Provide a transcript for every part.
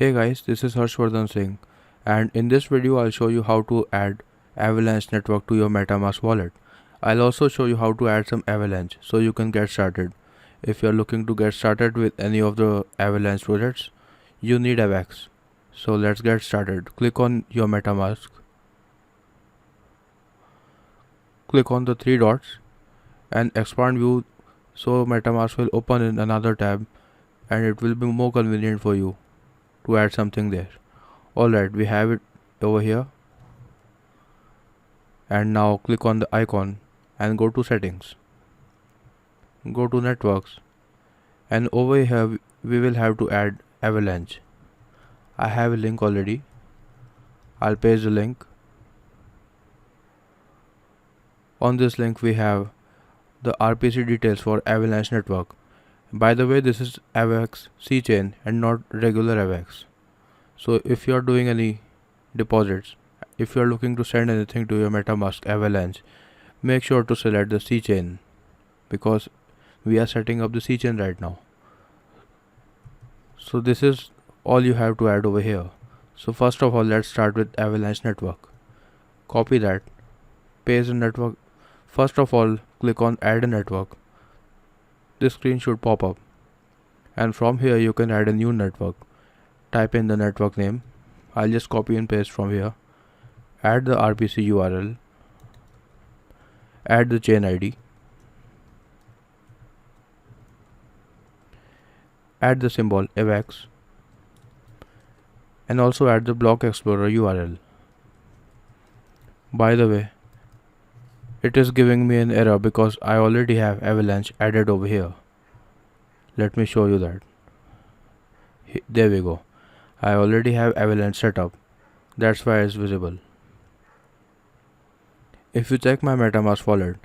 Hey guys, this is Harshvardhan Singh, and in this video I'll show you how to add Avalanche network to your Metamask wallet. I'll also show you how to add some Avalanche so you can get started. If you're looking to get started with any of the Avalanche projects, you need AVAX. So let's get started. Click on your Metamask. Click on the three dots and expand view so Metamask will open in another tab and it will be more convenient for you to add something there. Alright, we have it over here, and now click on the icon and go to settings, go to networks, and over here we will have to add Avalanche. I have a link already. I'll paste the link. On this link we have the RPC details for Avalanche network. By the way, this is AVAX C Chain and not regular AVAX. So if you are doing any deposits, if you are looking to send anything to your Metamask Avalanche, make sure to select the C Chain because we are setting up the C Chain right now. So this is all you have to add over here. So first of all, let's start with Avalanche network. Copy that, paste the network. First of all, click on add a network. This screen should pop up, and from here you can add a new network. Type in the network name. I'll just copy and paste from here. Add the RPC URL. Add the chain ID. Add the symbol AVAX. And also add the block explorer URL. By the way, it is giving me an error because I already have Avalanche added over here. Let me show you that. There we go. I already have Avalanche set up. That's why it's visible. If you check my Metamask wallet,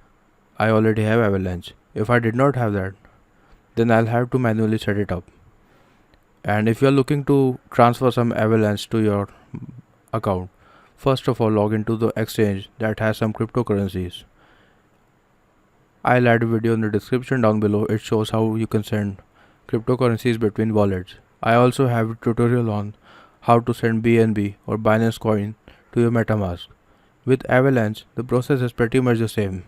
I already have Avalanche. If I did not have that, then I'll have to manually set it up. And if you're looking to transfer some Avalanche to your account, first of all log into the exchange that has some cryptocurrencies. I'll add a video in the description down below. It shows how you can send cryptocurrencies between wallets. I also have a tutorial on how to send BNB or Binance coin to your Metamask. With Avalanche, the process is pretty much the same.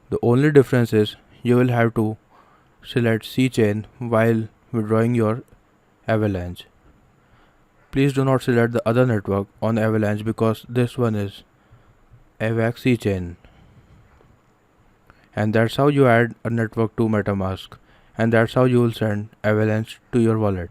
The only difference is you will have to select C Chain while withdrawing your Avalanche. Please do not select the other network on Avalanche because this one is AVAX C Chain. And that's how you add a network to Metamask, and that's how you will send Avalanche to your wallet.